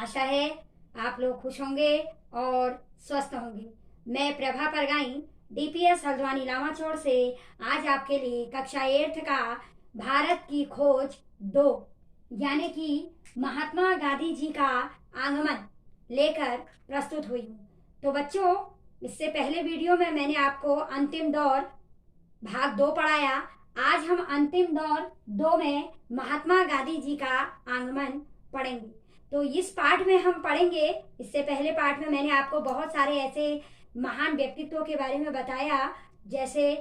आशा है आप लोग खुश होंगे और स्वस्थ होंगे। मैं प्रभा परगाई डीपीएस हल्द्वानी लामाचौड़ से आज आपके लिए कक्षा 8 का भारत की खोज 2 यानी कि महात्मा गांधी जी का आगमन लेकर प्रस्तुत हुई हूँ। तो बच्चों, इससे पहले वीडियो में मैंने आपको अंतिम दौर भाग 2 पढ़ाया। आज हम अंतिम दौर 2 में महात्मा गांधी जी का आगमन पढ़ेंगे। तो इस पाठ में हम पढ़ेंगे, इससे पहले पाठ में मैंने आपको बहुत सारे ऐसे महान व्यक्तित्वों के बारे में बताया, जैसे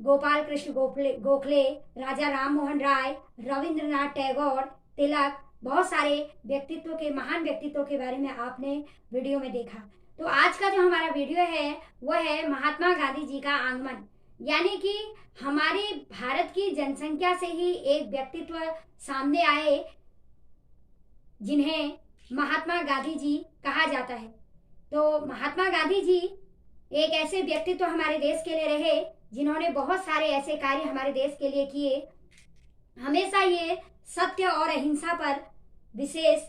गोपाल कृष्ण गोखले, राजा राम मोहन राय, रविंद्रनाथ टैगोर, तिलक, बहुत सारे व्यक्तित्व के महान व्यक्तित्वों के बारे में आपने वीडियो में देखा। तो आज का जो हमारा वीडियो है वह है महात्मा गांधी जी का आगमन, यानी कि हमारे भारत की जनसंख्या से ही एक व्यक्तित्व सामने आए जिन्हें महात्मा गांधी जी कहा जाता है। तो महात्मा गांधी जी एक ऐसे व्यक्तित्व हमारे देश के लिए रहे जिन्होंने बहुत सारे ऐसे कार्य हमारे देश के लिए किए। हमेशा ये सत्य और अहिंसा पर विशेष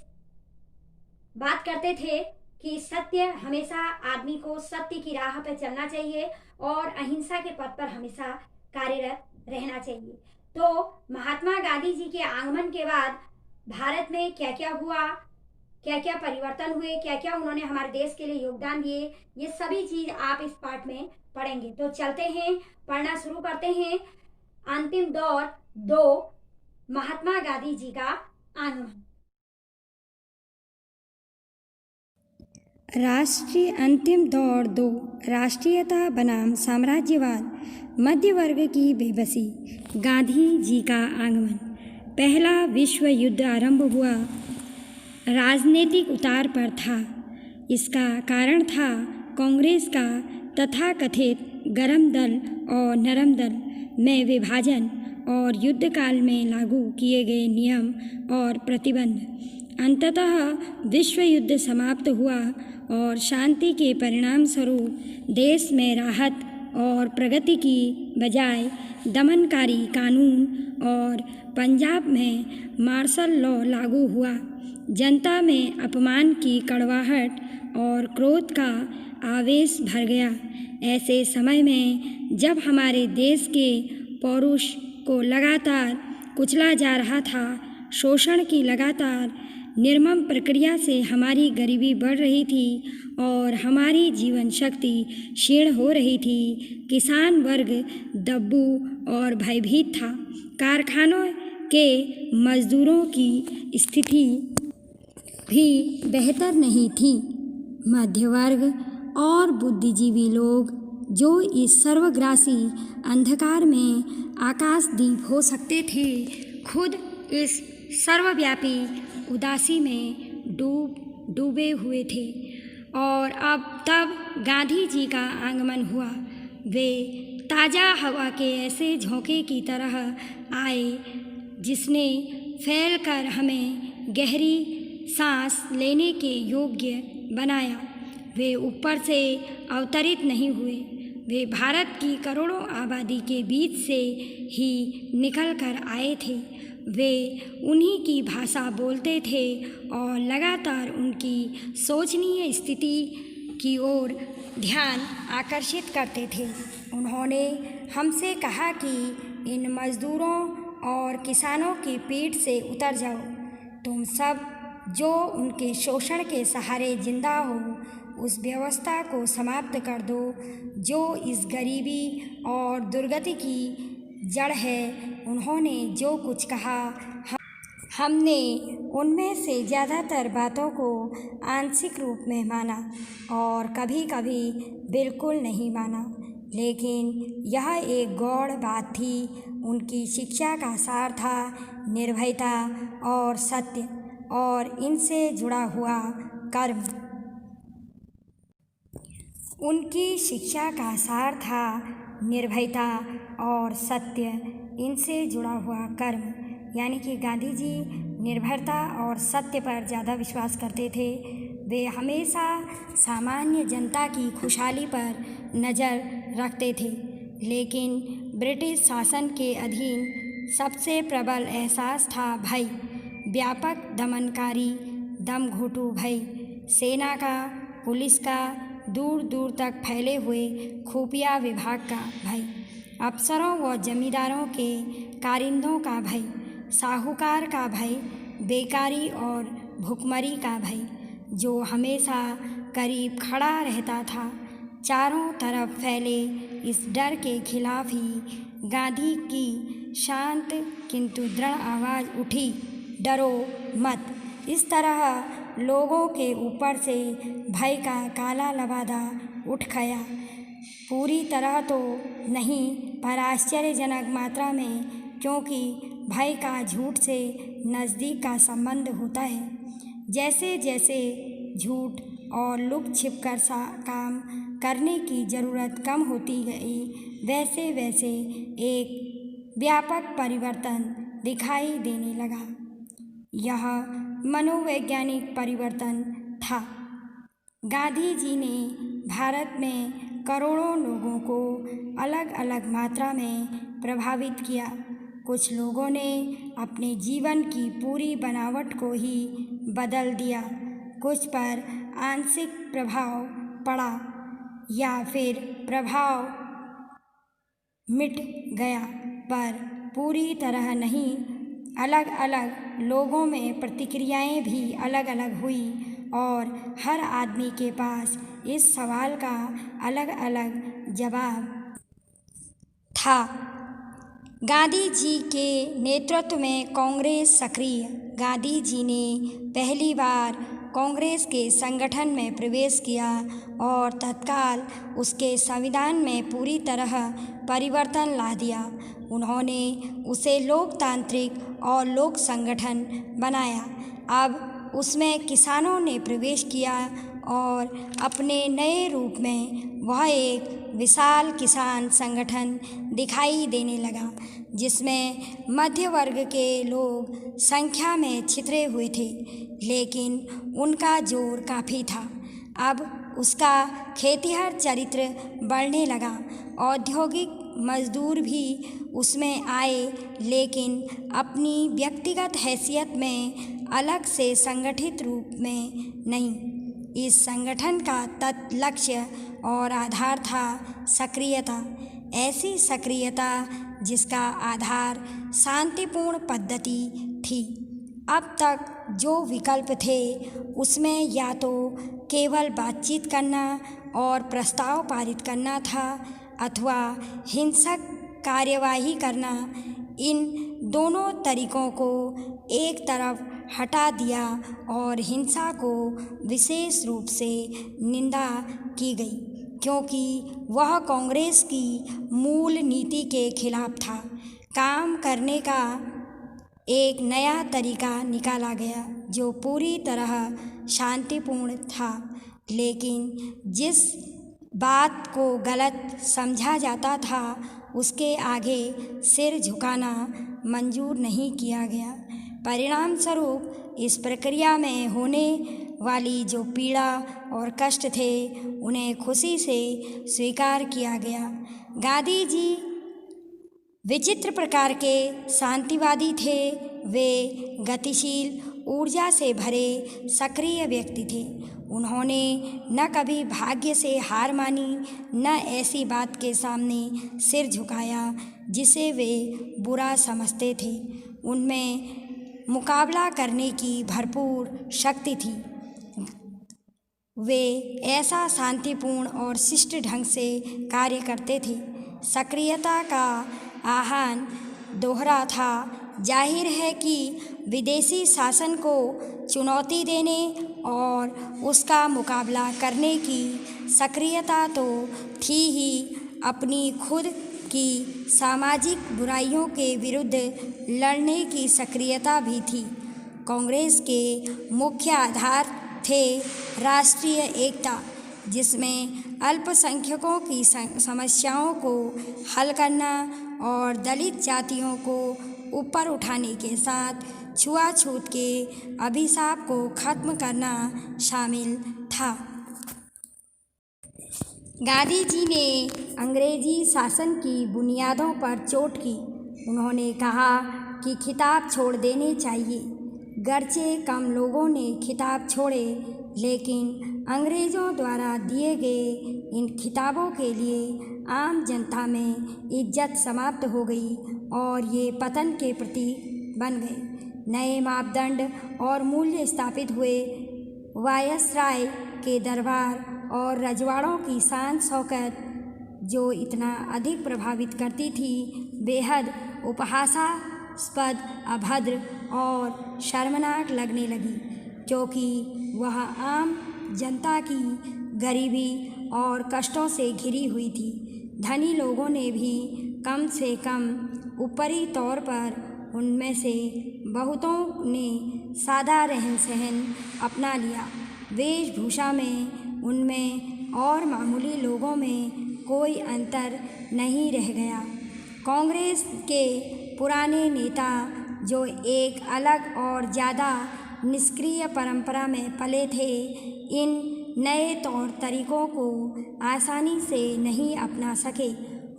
बात करते थे कि सत्य, हमेशा आदमी को सत्य की राह पर चलना चाहिए और अहिंसा के पथ पर हमेशा कार्यरत रहना चाहिए। तो महात्मा गांधी जी के आगमन के बाद भारत में क्या क्या हुआ, क्या क्या परिवर्तन हुए, क्या क्या उन्होंने हमारे देश के लिए योगदान दिए, ये सभी चीज आप इस पाठ में पढ़ेंगे। तो चलते हैं, पढ़ना शुरू करते हैं। अंतिम दौर 2, महात्मा गांधी जी का आगमन। राष्ट्रीय अंतिम दौर 2, राष्ट्रीयता बनाम साम्राज्यवाद, मध्य वर्ग की बेबसी, गांधी जी का आगमन। पहला विश्व युद्ध आरंभ हुआ, राजनीतिक उतार पर था। इसका कारण था कांग्रेस का तथाकथित गरम दल और नरम दल में विभाजन और युद्ध काल में लागू किए गए नियम और प्रतिबंध। अंततः विश्व युद्ध समाप्त हुआ और शांति के परिणाम स्वरूप देश में राहत और प्रगति की बजाय दमनकारी कानून और पंजाब में मार्शल लॉ लागू हुआ। जनता में अपमान की कड़वाहट और क्रोध का आवेश भर गया। ऐसे समय में जब हमारे देश के पौरुष को लगातार कुचला जा रहा था, शोषण की लगातार निर्मम प्रक्रिया से हमारी गरीबी बढ़ रही थी और हमारी जीवन शक्ति क्षीण हो रही थी, किसान वर्ग दब्बू और भयभीत था। कारखानों के मजदूरों की स्थिति भी बेहतर नहीं थी। मध्य वर्ग और बुद्धिजीवी लोग जो इस सर्वग्रासी अंधकार में आकाशदीप हो सकते थे, खुद इस सर्वव्यापी उदासी में डूबे हुए थे। और अब तब गांधी जी का आगमन हुआ। वे ताज़ा हवा के ऐसे झोंके की तरह आए जिसने फैलकर हमें गहरी सांस लेने के योग्य बनाया। वे ऊपर से अवतरित नहीं हुए, वे भारत की करोड़ों आबादी के बीच से ही निकल कर आए थे। वे उन्हीं की भाषा बोलते थे और लगातार उनकी शोचनीय स्थिति की ओर ध्यान आकर्षित करते थे। उन्होंने हमसे कहा कि इन मजदूरों और किसानों की पीठ से उतर जाओ। तुम सब जो उनके शोषण के सहारे जिंदा हो, उस व्यवस्था को समाप्त कर दो जो इस गरीबी और दुर्गति की जड़ है। उन्होंने जो कुछ कहा, हमने उनमें से ज़्यादातर बातों को आंशिक रूप में माना और कभी कभी बिल्कुल नहीं माना, लेकिन यह एक गौण बात थी। उनकी शिक्षा का सार था निर्भयता और सत्य और इनसे जुड़ा हुआ कर्म। उनकी शिक्षा का सार था निर्भयता और सत्य, इनसे जुड़ा हुआ कर्म, यानी कि गांधी जी निर्भयता और सत्य पर ज़्यादा विश्वास करते थे। वे हमेशा सामान्य जनता की खुशहाली पर नज़र रखते थे, लेकिन ब्रिटिश शासन के अधीन सबसे प्रबल एहसास था भय। व्यापक दमनकारी दम घुटू भय, सेना का, पुलिस का, दूर दूर तक फैले हुए खुफिया विभाग का भय, अफसरों व जमींदारों के कारिंदों का भय, साहूकार का भय, बेकारी और भुखमरी का भय, जो हमेशा करीब खड़ा रहता था। चारों तरफ फैले इस डर के खिलाफ ही गांधी की शांत किंतु दृढ़ आवाज़ उठी, डरो मत। इस तरह लोगों के ऊपर से भय का काला लबादा उठ गया। पूरी तरह तो नहीं, पर आश्चर्यजनक मात्रा में, क्योंकि भय का झूठ से नज़दीक का संबंध होता है। जैसे जैसे झूठ और लुक छिप कर काम करने की ज़रूरत कम होती गई, वैसे वैसे एक व्यापक परिवर्तन दिखाई देने लगा। यह मनोवैज्ञानिक परिवर्तन था। गांधी जी ने भारत में करोड़ों लोगों को अलग अलग मात्रा में प्रभावित किया। कुछ लोगों ने अपने जीवन की पूरी बनावट को ही बदल दिया, कुछ पर आंशिक प्रभाव पड़ा या फिर प्रभाव मिट गया, पर पूरी तरह नहीं। अलग अलग लोगों में प्रतिक्रियाएं भी अलग अलग हुई और हर आदमी के पास इस सवाल का अलग अलग जवाब था। गांधी जी के नेतृत्व में कांग्रेस सक्रिय। गांधी जी ने पहली बार कांग्रेस के संगठन में प्रवेश किया और तत्काल उसके संविधान में पूरी तरह परिवर्तन ला दिया। उन्होंने उसे लोकतांत्रिक और लोक संगठन बनाया। अब उसमें किसानों ने प्रवेश किया और अपने नए रूप में वह एक विशाल किसान संगठन दिखाई देने लगा, जिसमें मध्य वर्ग के लोग संख्या में छितरे हुए थे, लेकिन उनका जोर काफ़ी था। अब उसका खेतिहर चरित्र बढ़ने लगा। औद्योगिक मजदूर भी उसमें आए, लेकिन अपनी व्यक्तिगत हैसियत में, अलग से संगठित रूप में नहीं। इस संगठन का लक्ष्य और आधार था सक्रियता, ऐसी सक्रियता जिसका आधार शांतिपूर्ण पद्धति थी। अब तक जो विकल्प थे उसमें या तो केवल बातचीत करना और प्रस्ताव पारित करना था, अथवा हिंसक कार्यवाही करना। इन दोनों तरीकों को एक तरफ हटा दिया और हिंसा को विशेष रूप से निंदा की गई, क्योंकि वह कांग्रेस की मूल नीति के खिलाफ था। काम करने का एक नया तरीका निकाला गया जो पूरी तरह शांतिपूर्ण था, लेकिन जिस बात को गलत समझा जाता था उसके आगे सिर झुकाना मंजूर नहीं किया गया। परिणाम स्वरूप इस प्रक्रिया में होने वाली जो पीड़ा और कष्ट थे उन्हें खुशी से स्वीकार किया गया। गांधी जी विचित्र प्रकार के शांतिवादी थे। वे गतिशील, ऊर्जा से भरे सक्रिय व्यक्ति थे। उन्होंने न कभी भाग्य से हार मानी, न ऐसी बात के सामने सिर झुकाया जिसे वे बुरा समझते थे। उनमें मुकाबला करने की भरपूर शक्ति थी। वे ऐसा शांतिपूर्ण और शिष्ट ढंग से कार्य करते थे। सक्रियता का आह्वान दोहरा था। जाहिर है कि विदेशी शासन को चुनौती देने और उसका मुकाबला करने की सक्रियता तो थी ही, अपनी खुद की सामाजिक बुराइयों के विरुद्ध लड़ने की सक्रियता भी थी। कांग्रेस के मुख्य आधार थे राष्ट्रीय एकता, जिसमें अल्पसंख्यकों की समस्याओं को हल करना और दलित जातियों को ऊपर उठाने के साथ छुआछूत के अभिशाप को खत्म करना शामिल था। गांधी जी ने अंग्रेजी शासन की बुनियादों पर चोट की। उन्होंने कहा कि खिताब छोड़ देने चाहिए। गरचे कम लोगों ने खिताब छोड़े, लेकिन अंग्रेज़ों द्वारा दिए गए इन खिताबों के लिए आम जनता में इज्जत समाप्त हो गई और ये पतन के प्रतीक बन गए। नए मापदंड और मूल्य स्थापित हुए। वायसराय के दरबार और रजवाड़ों की शान शौकत जो इतना अधिक प्रभावित करती थी, बेहद उपहासास्पद, अभद्र और शर्मनाक लगने लगी, क्योंकि वह आम जनता की गरीबी और कष्टों से घिरी हुई थी। धनी लोगों ने भी कम से कम ऊपरी तौर पर उनमें से बहुतों ने सादा रहन सहन अपना लिया। वेशभूषा में उनमें और मामूली लोगों में कोई अंतर नहीं रह गया। कांग्रेस के पुराने नेता जो एक अलग और ज़्यादा निष्क्रिय परंपरा में पले थे, इन नए तौर तरीकों को आसानी से नहीं अपना सके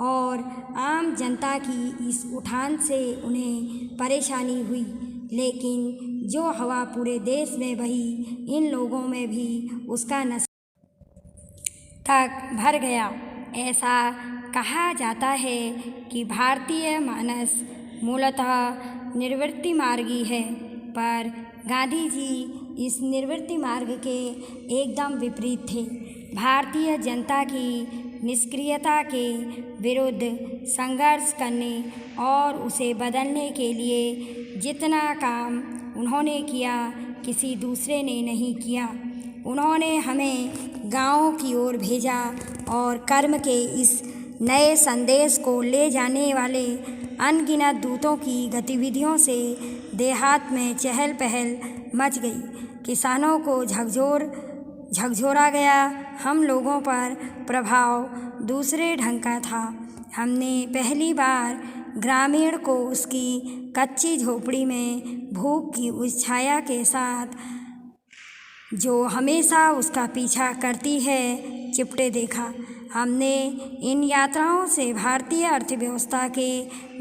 और आम जनता की इस उठान से उन्हें परेशानी हुई। लेकिन जो हवा पूरे देश में बही, इन लोगों में भी उसका नशा तक भर गया। ऐसा कहा जाता है कि भारतीय मानस मूलतः निवृत्ति मार्गी है, पर गांधी जी इस निवृत्ति मार्ग के एकदम विपरीत थे। भारतीय जनता की निष्क्रियता के विरुद्ध संघर्ष करने और उसे बदलने के लिए जितना काम उन्होंने किया, किसी दूसरे ने नहीं किया। उन्होंने हमें गाँवों की ओर भेजा और कर्म के इस नए संदेश को ले जाने वाले अनगिनत दूतों की गतिविधियों से देहात में चहल पहल मच गई। किसानों को झकझोरा गया। हम लोगों पर प्रभाव दूसरे ढंग का था। हमने पहली बार ग्रामीण को उसकी कच्ची झोपड़ी में भूख की उस छाया के साथ जो हमेशा उसका पीछा करती है, चिपटे देखा। हमने इन यात्राओं से भारतीय अर्थव्यवस्था के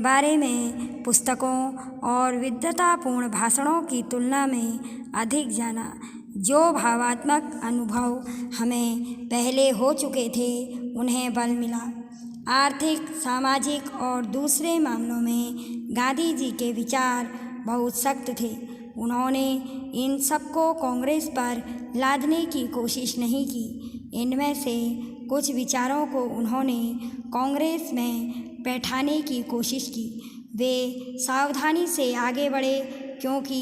बारे में पुस्तकों और विद्वतापूर्ण भाषणों की तुलना में अधिक जाना। जो भावात्मक अनुभव हमें पहले हो चुके थे, उन्हें बल मिला। आर्थिक, सामाजिक और दूसरे मामलों में गांधी जी के विचार बहुत सख्त थे। उन्होंने इन सबको कांग्रेस पर लादने की कोशिश नहीं की। इनमें से कुछ विचारों को उन्होंने कांग्रेस में बैठाने की कोशिश की। वे सावधानी से आगे बढ़े, क्योंकि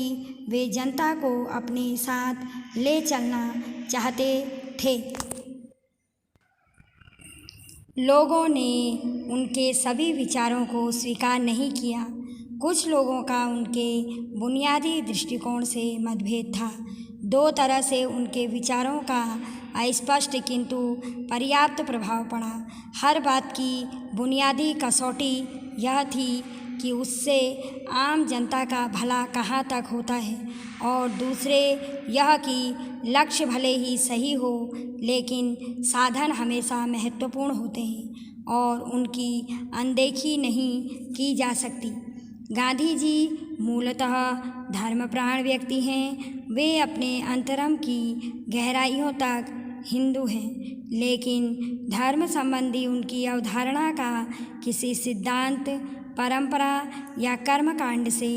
वे जनता को अपने साथ ले चलना चाहते थे। लोगों ने उनके सभी विचारों को स्वीकार नहीं किया। कुछ लोगों का उनके बुनियादी दृष्टिकोण से मतभेद था। दो तरह से उनके विचारों का अस्पष्ट किंतु पर्याप्त प्रभाव पड़ा। हर बात की बुनियादी कसौटी यह थी कि उससे आम जनता का भला कहाँ तक होता है, और दूसरे यह कि लक्ष्य भले ही सही हो, लेकिन साधन हमेशा महत्वपूर्ण होते हैं और उनकी अनदेखी नहीं की जा सकती। गांधी जी मूलतः धर्मप्राण व्यक्ति हैं। वे अपने अंतरंग की गहराइयों तक हिंदू हैं, लेकिन धर्म संबंधी उनकी अवधारणा का किसी सिद्धांत, परंपरा या कर्मकांड से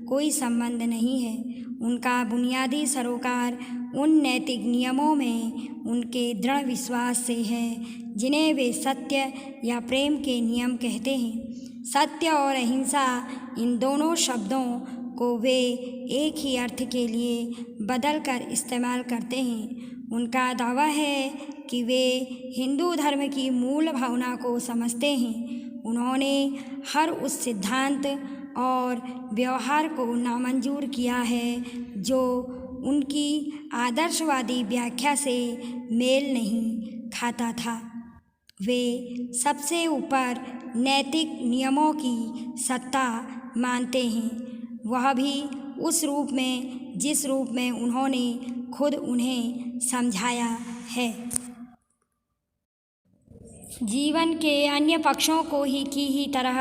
कोई संबंध नहीं है। उनका बुनियादी सरोकार उन नैतिक नियमों में उनके दृढ़ विश्वास से है जिन्हें वे सत्य या प्रेम के नियम कहते हैं। सत्य और अहिंसा, इन दोनों शब्दों को वे एक ही अर्थ के लिए बदल कर इस्तेमाल करते हैं। उनका दावा है कि वे हिंदू धर्म की मूल भावना को समझते हैं। उन्होंने हर उस सिद्धांत और व्यवहार को नामंजूर किया है जो उनकी आदर्शवादी व्याख्या से मेल नहीं खाता था। वे सबसे ऊपर नैतिक नियमों की सत्ता मानते हैं, वह भी उस रूप में जिस रूप में उन्होंने खुद उन्हें समझाया है। जीवन के अन्य पक्षों को ही की तरह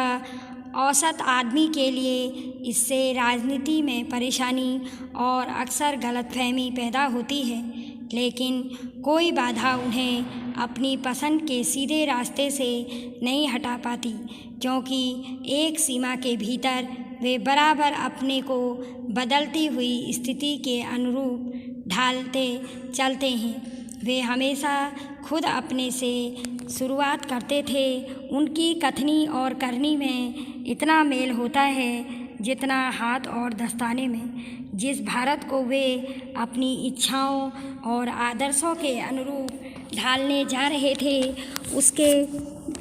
औसत आदमी के लिए इससे राजनीति में परेशानी और अक्सर गलतफहमी पैदा होती है, लेकिन कोई बाधा उन्हें अपनी पसंद के सीधे रास्ते से नहीं हटा पाती, क्योंकि एक सीमा के भीतर वे बराबर अपने को बदलती हुई स्थिति के अनुरूप ढालते चलते हैं। वे हमेशा खुद अपने से शुरुआत करते थे। उनकी कथनी और करनी में इतना मेल होता है जितना हाथ और दस्ताने में। जिस भारत को वे अपनी इच्छाओं और आदर्शों के अनुरूप ढालने जा रहे थे, उसके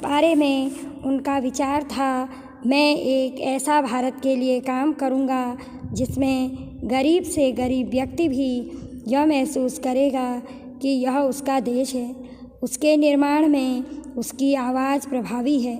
बारे में उनका विचार था, मैं एक ऐसा भारत के लिए काम करूँगा जिसमें गरीब से गरीब व्यक्ति भी यह महसूस करेगा कि यह उसका देश है, उसके निर्माण में उसकी आवाज़ प्रभावी है।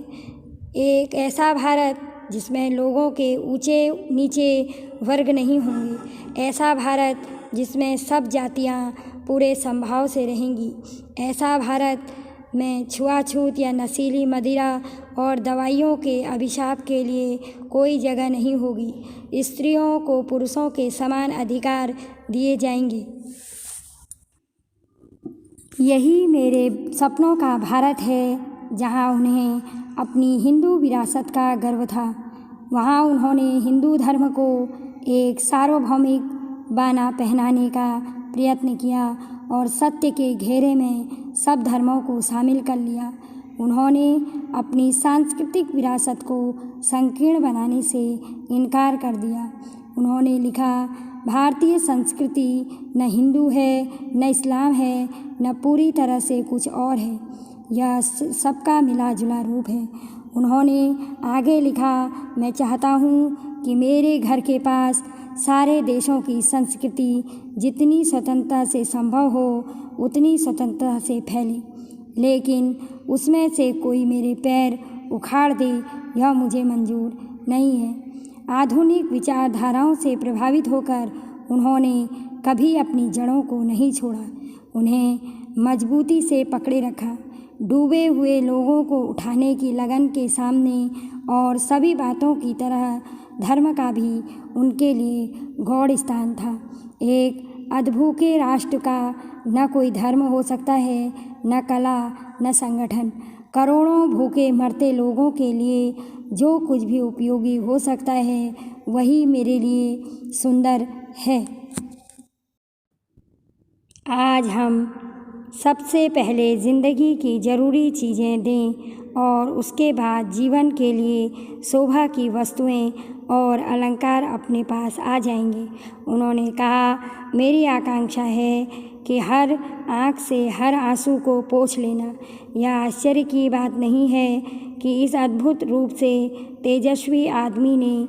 एक ऐसा भारत जिसमें लोगों के ऊंचे नीचे वर्ग नहीं होंगे, ऐसा भारत जिसमें सब जातियां पूरे समभाव से रहेंगी, ऐसा भारत में छुआछूत या नशीली मदिरा और दवाइयों के अभिशाप के लिए कोई जगह नहीं होगी। स्त्रियों को पुरुषों के समान अधिकार दिए जाएंगे। यही मेरे सपनों का भारत है, जहाँ उन्हें अपनी हिंदू विरासत का गर्व था। वहाँ उन्होंने हिंदू धर्म को एक सार्वभौमिक बाना पहनाने का प्रयत्न किया और सत्य के घेरे में सब धर्मों को शामिल कर लिया। उन्होंने अपनी सांस्कृतिक विरासत को संकीर्ण बनाने से इनकार कर दिया। उन्होंने लिखा, भारतीय संस्कृति न हिंदू है, न इस्लाम है, न पूरी तरह से कुछ और है, यह सबका मिला जुला रूप है। उन्होंने आगे लिखा, मैं चाहता हूँ कि मेरे घर के पास सारे देशों की संस्कृति जितनी स्वतंत्रता से संभव हो उतनी स्वतंत्रता से फैले, लेकिन उसमें से कोई मेरे पैर उखाड़ दे, यह मुझे मंजूर नहीं है। आधुनिक विचारधाराओं से प्रभावित होकर उन्होंने कभी अपनी जड़ों को नहीं छोड़ा, उन्हें मजबूती से पकड़े रखा। डूबे हुए लोगों को उठाने की लगन के सामने और सभी बातों की तरह धर्म का भी उनके लिए गौड़ स्थान था। एक अधभूखे राष्ट्र का न कोई धर्म हो सकता है, न कला, न संगठन। करोड़ों भूखे मरते लोगों के लिए जो कुछ भी उपयोगी हो सकता है, वही मेरे लिए सुंदर है। आज हम सबसे पहले ज़िंदगी की ज़रूरी चीज़ें दें और उसके बाद जीवन के लिए शोभा की वस्तुएं और अलंकार अपने पास आ जाएंगे। उन्होंने कहा, मेरी आकांक्षा है कि हर आँख से हर आंसू को पोंछ लेना। यह आश्चर्य की बात नहीं है कि इस अद्भुत रूप से तेजस्वी आदमी ने,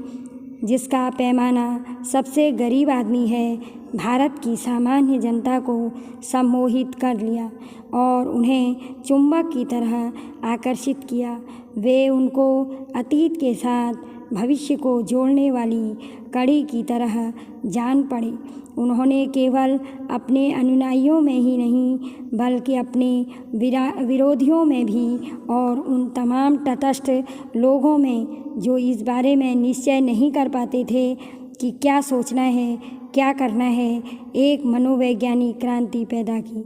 जिसका पैमाना सबसे गरीब आदमी है, भारत की सामान्य जनता को सम्मोहित कर लिया और उन्हें चुंबक की तरह आकर्षित किया। वे उनको अतीत के साथ भविष्य को जोड़ने वाली कड़ी की तरह जान पड़े। उन्होंने केवल अपने अनुयायियों में ही नहीं बल्कि अपने विरोधियों में भी और उन तमाम तटस्थ लोगों में जो इस बारे में निश्चय नहीं कर पाते थे कि क्या सोचना है, क्या करना है, एक मनोवैज्ञानिक क्रांति पैदा की।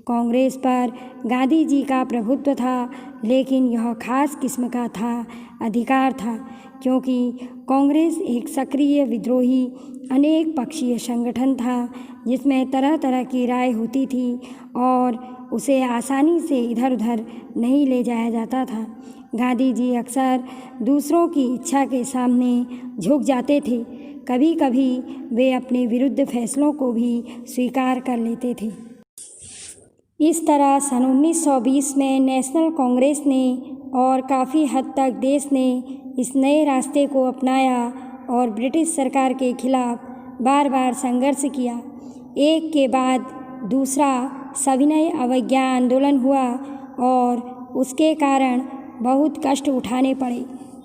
कांग्रेस पर गांधी जी का प्रभुत्व था, लेकिन यह खास किस्म का अधिकार था, क्योंकि कांग्रेस एक सक्रिय विद्रोही अनेक पक्षीय संगठन था जिसमें तरह तरह की राय होती थी और उसे आसानी से इधर उधर नहीं ले जाया जाता था। गांधी जी अक्सर दूसरों की इच्छा के सामने झुक जाते थे। कभी कभी वे अपने विरुद्ध फैसलों को भी स्वीकार कर लेते थे। इस तरह सन 1920 में नेशनल कांग्रेस ने और काफ़ी हद तक देश ने इस नए रास्ते को अपनाया और ब्रिटिश सरकार के खिलाफ बार बार संघर्ष किया। एक के बाद दूसरा सविनय अवज्ञा आंदोलन हुआ और उसके कारण बहुत कष्ट उठाने पड़े,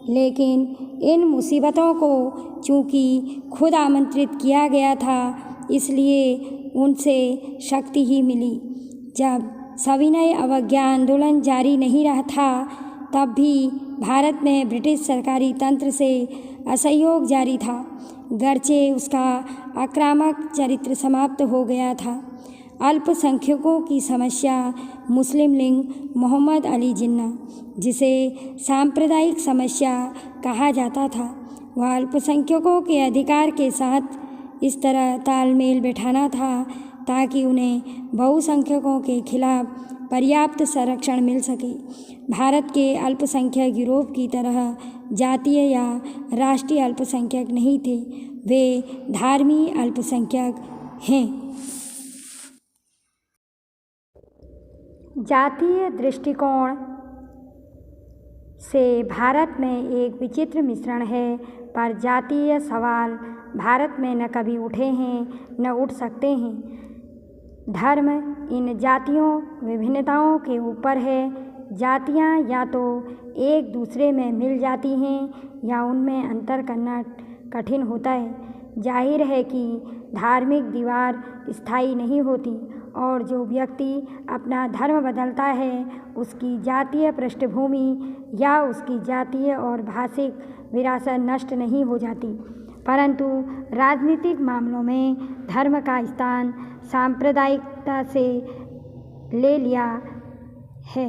लेकिन इन मुसीबतों को चूँकि खुद आमंत्रित किया गया था, इसलिए उनसे शक्ति ही मिली। जब सविनय अवज्ञा आंदोलन जारी नहीं रहा था, तब भी भारत में ब्रिटिश सरकारी तंत्र से असहयोग जारी था, गर्चे उसका आक्रामक चरित्र समाप्त हो गया था। अल्पसंख्यकों की समस्या मुस्लिम लीग मोहम्मद अली जिन्ना, जिसे सांप्रदायिक समस्या कहा जाता था, वह अल्पसंख्यकों के अधिकार के साथ इस तरह तालमेल बैठाना था ताकि उन्हें बहुसंख्यकों के खिलाफ पर्याप्त संरक्षण मिल सके। भारत के अल्पसंख्यक यूरोप की तरह जातीय या राष्ट्रीय अल्पसंख्यक नहीं थे, वे धार्मिक अल्पसंख्यक हैं। जातीय दृष्टिकोण से भारत में एक विचित्र मिश्रण है, पर जातीय सवाल भारत में न कभी उठे हैं न उठ सकते हैं। धर्म इन जातियों विभिन्नताओं के ऊपर है। जातियाँ या तो एक दूसरे में मिल जाती हैं या उनमें अंतर करना कठिन होता है। जाहिर है कि धार्मिक दीवार स्थायी नहीं होती और जो व्यक्ति अपना धर्म बदलता है उसकी जातीय पृष्ठभूमि या उसकी जातीय और भाषिक विरासत नष्ट नहीं हो जाती, परंतु राजनीतिक मामलों में धर्म का स्थान सांप्रदायिकता से ले लिया है।